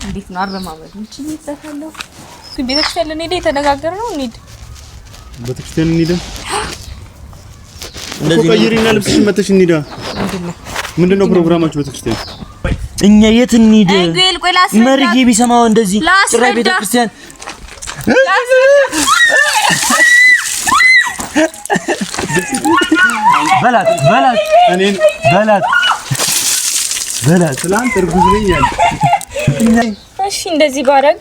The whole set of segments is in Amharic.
እንዴት ነው አረማመድ እንጂ ይዘታለሁ ግን ቤተክርስቲያን ለኔ ተነጋገር ነው እንዴ ቤተክርስቲያን እንሂድ እንደዚህ ቆይሪና ልብስሽን መተሽ እንሂድ ምንድነው ፕሮግራማችሁ ቤተክርስቲያን እኛ የት እንሂድ መርጌ ቢሰማው እንደዚህ ጭራይ ቤተክርስቲያን በላት እኔን በላት ትላንት እርጉዝ ነኝ ያለ እሺ እንደዚህ ባረግ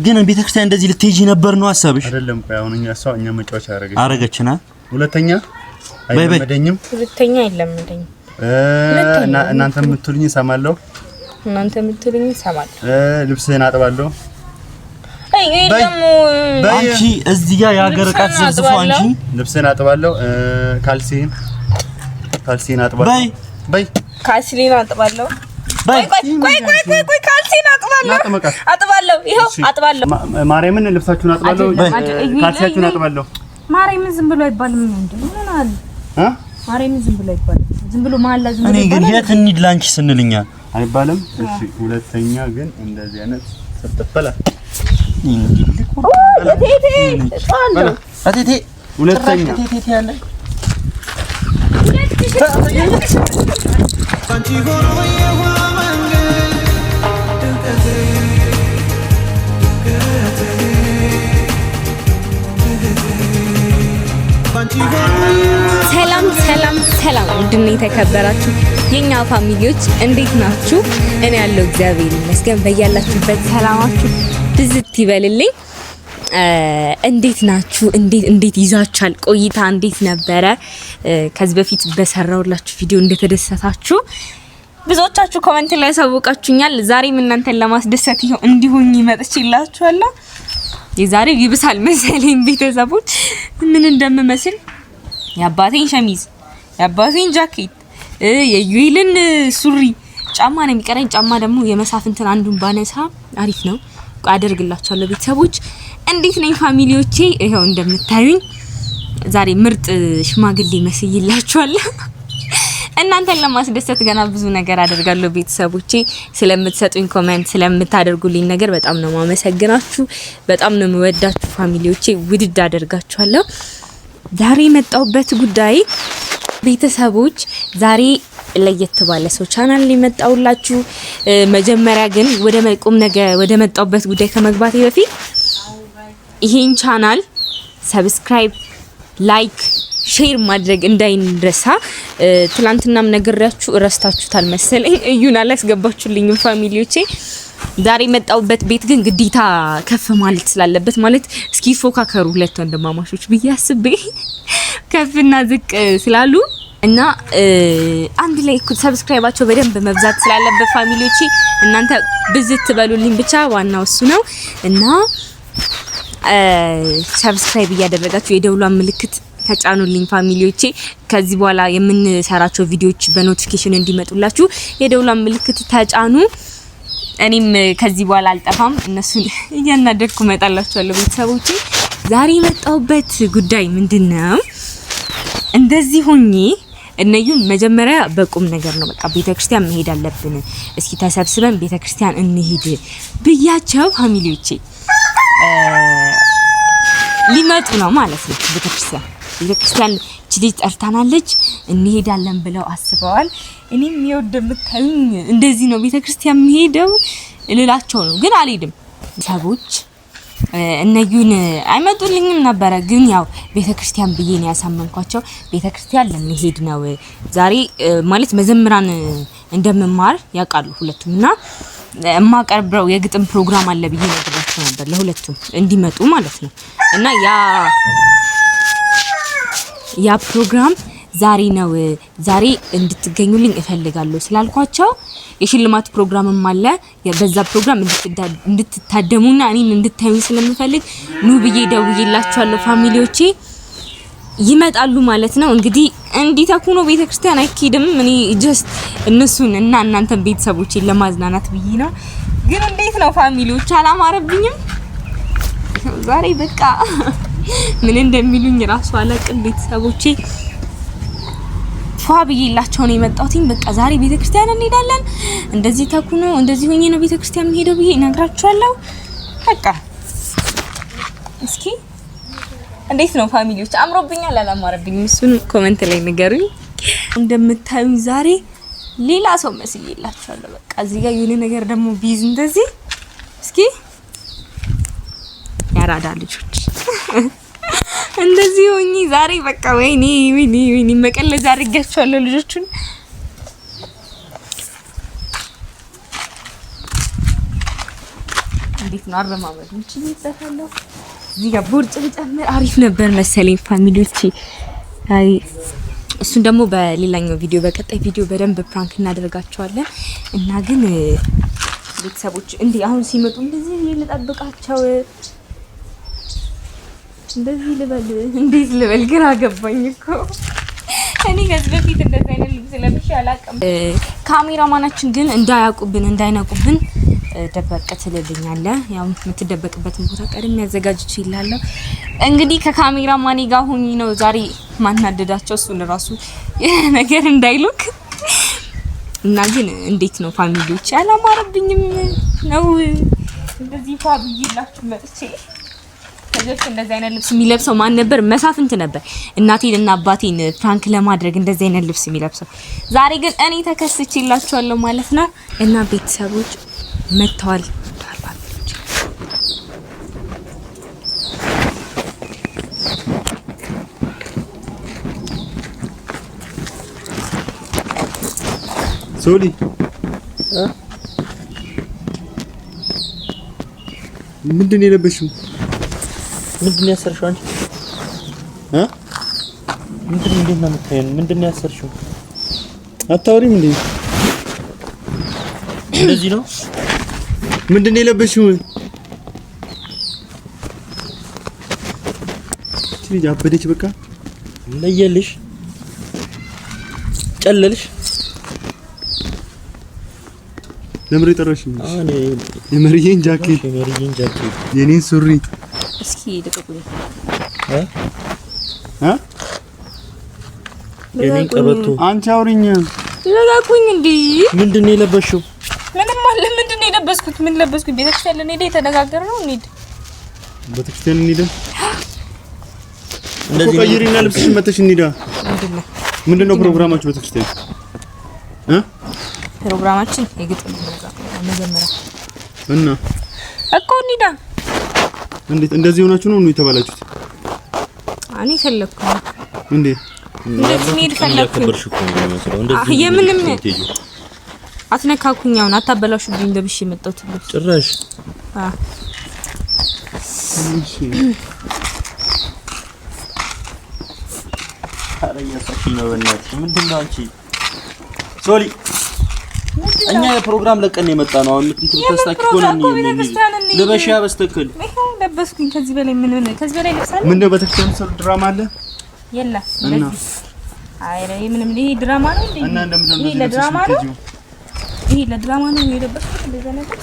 ግን ቤተክርስቲያን እንደዚህ ልትሄጂ ነበር ነው ሐሳብሽ አይደለም ቆይ አሁን እኛ መጫወቻ አረገችና ሁለተኛ አይለመደኝም እናንተ የምትሉኝ ሰማለሁ ልብስህን አጥባለሁ አንቺ እዚህ ጋር ያገር ቃት ዘዝፎ አንቺ ልብስህን አጥባለሁ ካልሲን አጥባለሁ በይ ካልሲን አጥባለሁ ቆይ ካልሲን አጥባለሁ ይሄው አጥባለሁ ማርያምን ልብሳችሁን አጥባለሁ ካልሲያችሁን አጥባለሁ ማርያምን ዝም ብሎ አይባልም እንዴ ምን አለ ማርያምን ዝም ብሎ አይባልም ዝም ብሎ ማላ ዝም ብሎ እኔ ግን የት እንሂድ ላንቺ ስንልኛ አይባልም እሺ ሁለተኛ ግን እንደዚህ አይነት ተተፈላ አቴቴ ሁለተኛ አቴቴ ያለ አንቺ ሆኖ ሰላም ውድና የተከበራችሁ የኛ ፋሚሊዎች እንዴት ናችሁ? እኔ ያለው እግዚአብሔር ይመስገን በእያላችሁበት ሰላማችሁ ብዝት ይበልልኝ። እንዴት ናችሁ? እንዴት ይዛቻል? ቆይታ እንዴት ነበረ? ከዚህ በፊት በሰራውላችሁ ቪዲዮ እንደተደሰታችሁ ብዙዎቻችሁ ኮሜንት ላይ ያሳውቃችሁኛል። ዛሬም እናንተን ለማስደሰት ይሄው እንዲሆን ይመጥችላችኋለሁ። የዛሬው ይብሳል መሰለኝ ቤተሰቦች ምን እንደምመስል የአባቴን ሸሚዝ የአባቴን ጃኬት የዩይልን ሱሪ ጫማ ነው የሚቀረኝ ጫማ ደግሞ የመሳፍንትን አንዱን ባነሳ አሪፍ ነው አደርግላችኋለሁ ቤተሰቦች እንዴት ነኝ ፋሚሊዎቼ ይሄው እንደምታዩኝ ዛሬ ምርጥ ሽማግሌ መስይላችኋለሁ እናንተን ለማስደሰት ገና ብዙ ነገር አደርጋለሁ ቤተሰቦቼ ስለምትሰጡኝ ኮሜንት ስለምታደርጉልኝ ነገር በጣም ነው ማመሰግናችሁ በጣም ነው የምወዳችሁ ፋሚሊዎቼ ውድድ አደርጋችኋለሁ ዛሬ መጣውበት ጉዳይ ቤተሰቦች ዛሬ ለየት ባለ ሰው ቻናል ላይ መጣውላችሁ መጀመሪያ ግን ወደ መጣውበት ጉዳይ ከመግባቴ በፊት ይሄን ቻናል ሰብስክራይብ ላይክ ሼር ማድረግ እንዳይረሳ ትላንትናም ነገራችሁ እረስታችሁታል መሰለኝ እዩና ላስገባችሁልኝ ፋሚሊዎቼ ዛሬ መጣውበት ቤት ግን ግዴታ ከፍ ማለት ስላለበት ማለት እስኪ ፎካከሩ ሁለት ወንድማማቾች በያስቤ ከፍና ዝቅ ስላሉ እና አንድ ላይ ሰብስክራይባቸው በደንብ መብዛት ስላለበት ፋሚሊዎቼ እናንተ ብዝት በሉልኝ ብቻ ዋናው እሱ ነው እና ሰብስክራይብ ያደረጋችሁ የደውሏን ምልክት ተጫኑልኝ ፋሚሊዎቼ ከዚህ በኋላ የምንሰራቸው ቪዲዮዎች በኖቲፊኬሽን እንዲመጡላችሁ የደውሏን ምልክት ተጫኑ እኔም ከዚህ በኋላ አልጠፋም እነሱን እያናደድኩ መጣላችኋለሁ ቤተሰቦቼ ዛሬ መጣውበት ጉዳይ ምንድነው እንደዚህ ሆኜ እነዩን መጀመሪያ በቁም ነገር ነው በቃ ቤተክርስቲያን መሄድ አለብን እስኪ ተሰብስበን ቤተክርስቲያን እንሂድ ብያቸው ፋሚሊዎቼ ሊመጡ ነው ማለት ነው ቤተክርስቲያን ችሊ ጠርታናለች እንሄዳለን ብለው አስበዋል እኔም የወደምታዩኝ እንደዚህ ነው ቤተክርስቲያን መሄደው እልላቸው ነው ግን አልሄድም ሰዎች እነዩን አይመጡልኝም ነበር ግን ያው ቤተክርስቲያን ብዬ ነው ያሳመንኳቸው ቤተክርስቲያን ለመሄድ ነው ዛሬ ማለት መዘምራን እንደምማር ያውቃሉ ሁለቱምና ማቀርበው የግጥም ፕሮግራም አለ ብዬ ነግራቸው ነበር ለሁለቱም እንዲመጡ ማለት ነው እና ያ ፕሮግራም ዛሬ እንድትገኙልኝ እፈልጋለሁ ስላልኳቸው የሽልማት ፕሮግራምም አለ በዛ ፕሮግራም እንድትታደሙና እኔን እንድታዩኝ ስለምፈልግ ኑ ብዬ ደውዬላችኋለሁ ፋሚሊዎቼ ይመጣሉ ማለት ነው እንግዲህ እንዲተኩኖ ቤተክርስቲያን አይኪድም እኔ ጀስት እነሱን እና እናንተን ቤተሰቦቼን ለማዝናናት ብዬ ነው ግን እንዴት ነው ፋሚሊዎች አላማረብኝም ዛሬ በቃ ምን እንደሚሉኝ ራሱ አላቅም ቤተሰቦቼ ፏ ብዬላቸው ነው የመጣሁት። በቃ ዛሬ ቤተክርስቲያን እንሄዳለን፣ እንደዚህ ተኩኖ እንደዚህ ሆኜ ነው ቤተክርስቲያን የምሄደው ብዬ እነግራችኋለሁ። በቃ እስኪ እንዴት ነው ፋሚሊዎች? አምሮብኛል አላማረብኝም? እሱን ኮሜንት ላይ ንገሩኝ። እንደምታዩኝ ዛሬ ሌላ ሰው መስዬላችኋለሁ። በቃ እዚህ ጋር የሆነ ነገር ደግሞ ቢዝ እንደዚህ እስኪ ያራዳ ልጆች እንደዚህ ሆኜ ዛሬ በቃ ወይኔ መቀለጃ አድርጋችኋለሁ ልጆቹን። እንዴት ነው አረማመዱ? ይችላልታለሁ እዚህ ጋር ቦርጭ ጨምር አሪፍ ነበር መሰለኝ ፋሚሊዎች። አይ እሱን ደግሞ በሌላኛው ቪዲዮ በቀጣይ ቪዲዮ በደንብ ፕራንክ እናደርጋቸዋለን። እና ግን ቤተሰቦች እንዴ አሁን ሲመጡ እንደዚህ ልጠብቃቸው እንደዚህ ልበል እንዴት ልበል ግራ ገባኝ እኮ እኔ ከዚህ በፊት እንደዚህ አይነት ልብስ ለብሼ አላውቅም። ካሜራማናችን ግን እንዳይነቁብን ደበቀ ትልልኛለህ። ያው የምትደበቅበትን ቦታ ቀድሜ ያዘጋጅቼ ይላለሁ። እንግዲህ ከካሜራማኔ ጋር ሆኜ ነው ዛሬ ማናደዳቸው እሱን ራሱ ነገር እንዳይሉክ እና ግን እንዴት ነው ፋሚሊዎች? አላማረብኝም ነው እንደዚህ ፋብይላችሁ መጥቼ ከዚህ እንደዚህ አይነት ልብስ የሚለብሰው ማን ነበር? መሳፍንት ነበር እናቴንና አባቴን ፍራንክ ለማድረግ እንደዚህ አይነት ልብስ የሚለብሰው። ዛሬ ግን እኔ ተከስቼላችኋለሁ ማለት ነው። እና ቤተሰቦች መጥተዋል። ሶሊ ምንድን ነው የለበሽው? ምንድን ነው ያሰርሽው አንቺ? እንዴት ነው የምታየው? ምንድን ነው ያሰርሽው? አታወሪም እንዴ? እንደዚህ ነው። ምንድን ነው የለበሽው? ትልጅ አበደች በቃ ለየልሽ ጨለልሽ። ለምሬ ጠራሽኝ። እኔ የመሪዬን ጃኬት የኔን ሱሪ እስኪ ልቀቁኝ። የኔን ቀበቶ አንቺ አውሪኝ። ልቀቁኝ እንዴ! ምንድን ነው የለበሽው? ምንም አለ። ምንድን ነው የለበስኩት? ምን ለበስኩት? ቤተክርስቲያን ልንሄድ የተነጋገርነው እንሂድ። ቤተክርስቲያን እንሂድ። እንደዚህ ቀይሪና ልብስሽን መተሽ እንሂዳ። ምንድነው ፕሮግራማችሁ ቤተክርስቲያን? ፕሮግራማችን የግጥም መጀመሪያ እና እኮ እንሂዳ። እንዴት እንደዚህ ሆናችሁ ነው የተባላችሁት? እኔ ፈለኩ እንዴ እንደዚህ እንሂድ ፈለኩ። የምንም አትነካኩኝ። አሁን አታበላሹብኝ። ደብሽ የመጣሁት ጭራሽ እሺ አረኛ ሰኪነው በእናትሽ ምንድነው አንቺ ሶሊ? እኛ የፕሮግራም ለቀን የመጣ ነው። አሁን እንትን ተስተካክሎን ለበሻ በስተክል ለበስኩኝ። ከዚህ በላይ ምን ከዚህ በላይ ልብስ አለ? ምንድነው ቤተክርስቲያን ሰው ድራማ አለ? የለም እና አይረ ምንም ይሄ ድራማ ነው እንዴ? እና እንደምንም ይሄ ለድራማ ነው። ይሄ ለድራማ ነው የለበስኩት እንደዛ ነገር።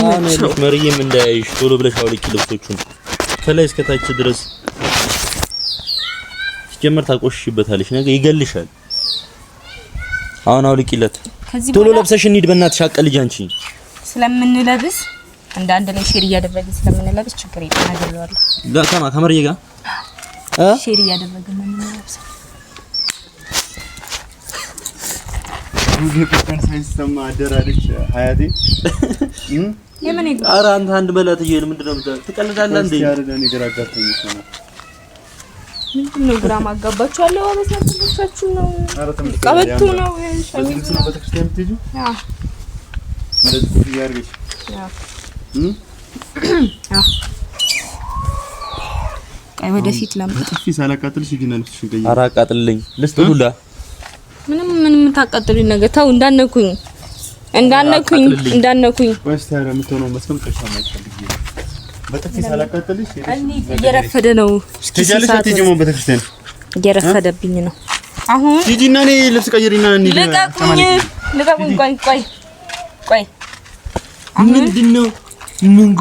አሁን መሪዬም እንዳያይሽ ቶሎ ብለሽ አውልቂ ልብሶቹን ከላይ እስከ ታች ድረስ። ጀመር ታቆሽሽበታለሽ፣ ነገ ይገልሻል። አሁን አውልቂለት ቶሎ ለብሰሽ እንሂድ። በእናትሽ አቀልጅ አንቺ ስለምንለብስ አንድ ላይ ሼር እያደረግን ስለምንለብስ ችግር የለም። አገለዋለሁ ከመሪዬ ጋር ሼር እያደረግን ነው የምንለብሰው። ሙዚ ቁጥር ሳይሰማ አደራለች ሀያቴ የምን ይገ ኧረ አንድ በላት ይሄን ምንድነው ትቀልዳለህ እንዴ? ያረዳ ነገር አጋጥተኝ ነው። ምንድነው ግራ ማጋባችኋለሁ? አበሳችሁ ነው ቀበቱ ነው ሸሚዝ ነው ቤተክርስቲያን ትይዙ አዎ እንደዚህ ኮፍያ አድርገሽ ቀይ ወደፊት ለምን ጥፊ ሳላቃጥልሽ ይገናል ትሽገኝ ኧረ አቃጥልልኝ ልስጥሁላ ምንም ታቃጥሉኝ ነገር ተው። እንዳነኩኝ ወይስ ታዲያ የምትሆነው መስከምከሻ ማይፈልግ በጥፊ ሳላቃጥልሽ እየረፈደ ነው። ትጃለሽ አትጂሞ ቤተክርስቲያን እየረፈደብኝ ነው። አሁን ሂጂና እኔ ልብስ ቀይሪና እንሂድ። ልቀቁኝ። ቆይ ምንድነው?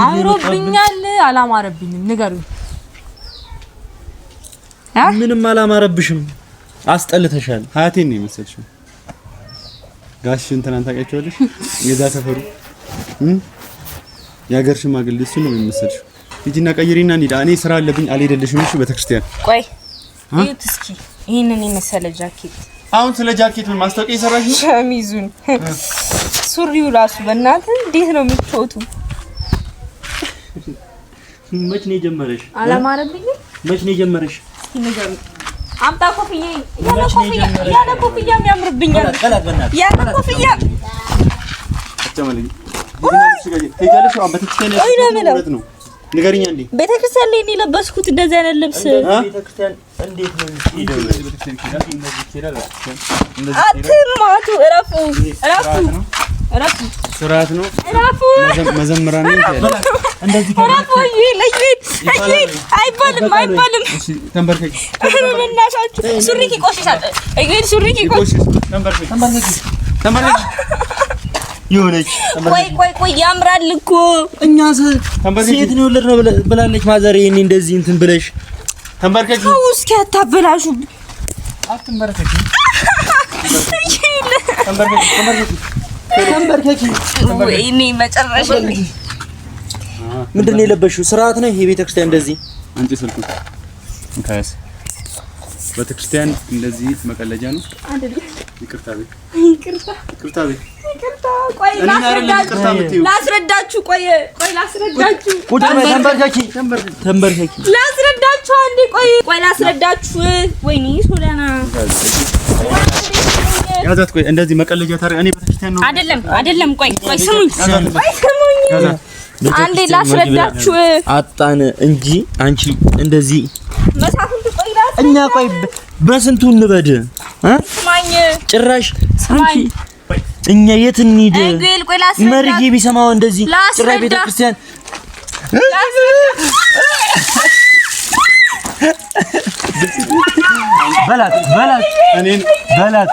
አምሮብኛል አላማረብኝም? ንገሩኝ። ምንም አላማረብሽም። አስጠልተሻል። ሀያቴን ነው የመሰልሽው። ጋሽ እንትናን ታውቂያቸዋለሽ? የዛ ሰፈሩ የሀገር ሽማግሌ እሱ ነው የመሰልሽው። ሂጂና ቀይሪና እንሂድ። እኔ ስራ አለብኝ አልሄድልሽም። እሺ ቤተክርስቲያን ቆይ እዩት እስኪ ይሄንን የመሰለ ጃኬት። አሁን ስለ ጃኬት ምን ማስታወቂያ እየሰራሽ ነው? ሸሚዙን ሱሪው ራሱ በእናትህ እንዴት ነው የምትጮቱ? መች ነው የጀመረሽ? አላማረብኝም። መች ነው የጀመረሽ? ይነገር አምጣ ኮፍያ ያለ ኮፍያ ያምርብኛል። ያለ ኮፍያ አጨማለኝ ሄጃለሽ። አሁን ቤተክርስቲያን ነው ንገሪኛ። እንዴ ቤተክርስቲያን ላይ ነው የለበስኩት እንደዚህ አይነት ልብስ። ቤተክርስቲያን እንዴት ነው የምትሄደው? አትማቱ። እረፉ ስርዓት ነው። መዘምራን ነው እንደዚህ እረፉ። አይባልም። እሺ ተንበርከክ። በእናታችሁ ሱሪክ ይቆሽሻል። ሱሪክ ይቆሽሽ። ተንበርከክ ይሆነች። ቆይ ያምራል እኮ እኛ ሴት ነው የወለድነው ብላለች ማዘር። ይሄኔ እንደዚህ እንትን ብለሽ ተንበርከክ። እስኪ አታበላሹ። አትንበርከክ። ተንበርከክ። ወይኔ መጨረሻ ምንድን ነው የለበሽው? ስርዓት ነው ይሄ ቤተክርስቲያን እንደዚህ አንቺ ስልኩ እንካያስ ቤተክርስቲያን እንደዚህ መቀለጃ ነው አይደል? ይቅርታ ቤት ቆይ ላስረዳችሁ። ቆይ ላስረዳችሁ። ተንበርከኪ ላስረዳችሁ። አንዴ ቆይ ላስረዳችሁ። ወይኔ ሶላና ያዛት። ቆይ እንደዚህ መቀለጃ ታዲያ እኔ ቤተክርስቲያን ነው አይደለም። ቆይ ስሙኝ። አንዴ ላስረዳችሁ። አጣን እንጂ አንቺ እንደዚህ መሳፍንት ቆይ እኛ ቆይ በስንቱ እንበድ ስማኝ። ጭራሽ አንቺ እኛ የት እንሂድ? መርጌ ቢሰማው እንደዚህ ጭራሽ ቤተክርስቲያን በላት እኔን በላት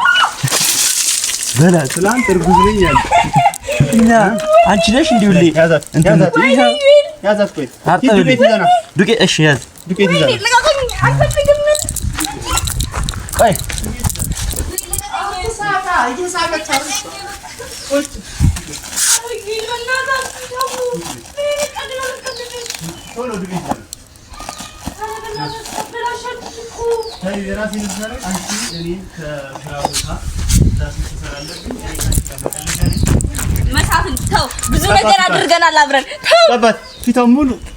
ትላንት እርጉዝ ነኝ ያለ እና አንቺ ነሽ እንዴ? ሁሌ ያዛት። ቆይ ዱቄት እሺ ያዝ። ዱቄት ይዛል። ቆይ መሳፍንት ተው፣ ብዙ ነገር አድርገናል አብረን። ተው ፊታው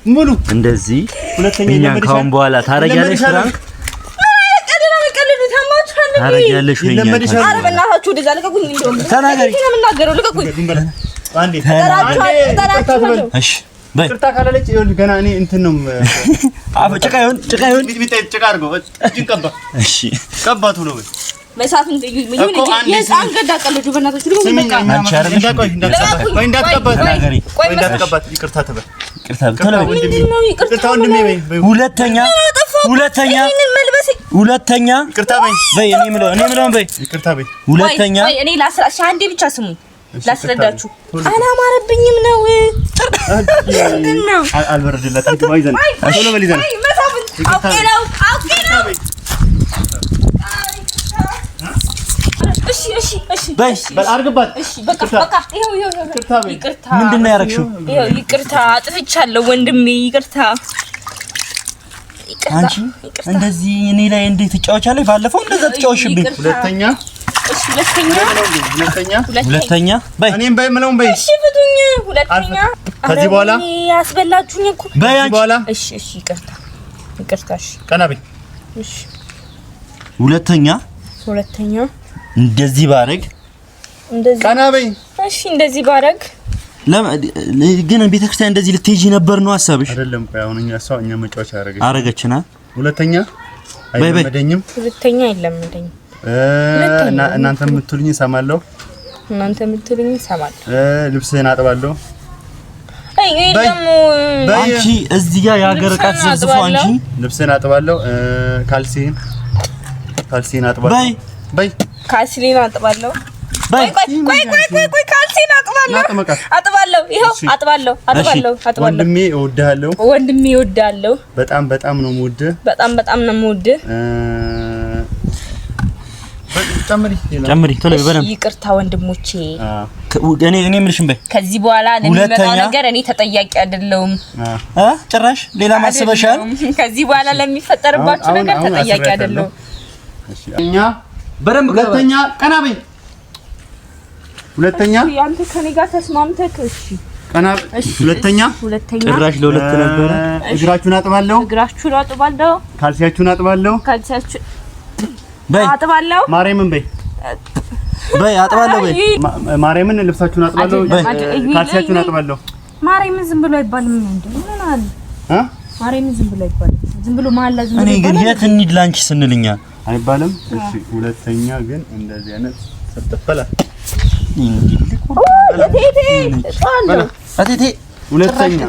ሙሉ እንደዚህ ሁለተኛ ካሁን በኋላ ታረጋለሽ። ፍራንክ ታረጋለሽ ወይ? ኧረ በእናታችሁ ወደዛ ልቀቁኝ። እንደውም ተናገሪ። እኔ የምናገረው ልቀቁኝ። አንዴ እሺ በይ። ቅርታ ካላለች ይኸውልህ ገና እኔ እንትን ነው ጭቃ ይሁን ጭቃ አድርገው ጭንቀባ። እሺ ቀባቱ ነው ወይ መሳፍንት የህፃን ገዳ ቀልዱ በእናታችሁ ልቀቁኝ። እንዳትቀባት። ይቅርታ ተበል። ሁለተኛ ይቅርታ በይ። እኔ የምለውን በይ። ይቅርታ በይ። ሁለተኛ እኔ አንዴ ብቻ ስሙኝ ላስረዳችሁ። አላማረብኝም ነው አልበረደላትም። ይዘን ቶሎ በል ይዘን እሺ በል አድርግባት። እሺ በቃ ይኸው ይቅርታ። ምንድን ነው ያደረግሽው? ይቅርታ አጥፍቻለሁ ወንድሜ፣ ይቅርታ። አንቺ እንደዚህ እኔ ላይ እንዴት ትጫወቻለሽ? ባለፈው እንደዛ ትጫወሽብኝ። ሁለተኛ በይ። እኔም በይ የምለውን በይ። እሺ ፍቱኝ። ሁለተኛ ከዚህ በኋላ ያስበላችሁኝ እኮ በይ አንቺ። እሺ ይቅርታ። እሺ ቀና በይ። እሺ ሁለተኛ እንደዚህ ባረግ ቀና በይ። እሺ እንደዚህ ባረግ ግን ቤተክርስቲያን እንደዚህ ልትሄጂ ነበር ነው ሐሳብሽ? አይደለም። ቆይ አሁን እኛ መጫወቻ አረገችና ሁለተኛ አይለመደኝም። ሁለተኛ አይለመደኝም። እናንተ የምትሉኝ እሰማለሁ። ልብስህን አጥባለሁ። አንቺ እዚህ ጋር የሀገር ዕቃ ተዘፍዝፎ አንቺ ልብስህን አጥባለሁ። ካልሲህን አጥባለሁ። በይ ካልሲህን አጥባለሁ። ቆይ ካልሲህን አጥባለሁ። አጥባለሁ። ይኸው አጥባለሁ። ወንድሜ እወድሃለሁ። ወንድሜ እወድሃለሁ። በጣም ነው የምወድህ። በጣም ነው የምወድህ። ጨምሪ ቶሎ በደምብ። ይቅርታ ወንድሞቼ። እኔ የምልሽም በይ። ከዚህ በኋላ ለሚመጣው ነገር እኔ ተጠያቂ አይደለሁም። ጭራሽ ሌላ ማስበሻል። ከዚህ በኋላ ለሚፈጠርባችሁ ነገር ተጠያቂ አይደለሁም። እሺ እኛ በደምብ ሁለተኛ ቀና በይ። ሁለተኛ ያንተ ከኔ ጋር ተስማምተህ እሺ ቀና። ሁለተኛ ጭራሽ ለሁለት ነበረ። እግራችሁን አጥባለሁ። ካልሲያችሁን አጥባለሁ። በይ አጥባለሁ። ማርያምን በይ አጥባለሁ። በይ ማርያምን ልብሳችሁን አጥባለሁ። በይ ካልሲያችሁን አጥባለሁ። ማርያምን ዝም ብሎ አይባልም እንዴ? ምን አለ ማርያምን ዝም ብሎ አይባልም። ዝም ብሎ ማላ ዝም ብሎ እኔ ግን የት እንሂድ ላንቺ ስንልኛ አይባልም። እሺ ሁለተኛ ግን እንደዚህ አይነት ሰጠፈላ ሁለተኛ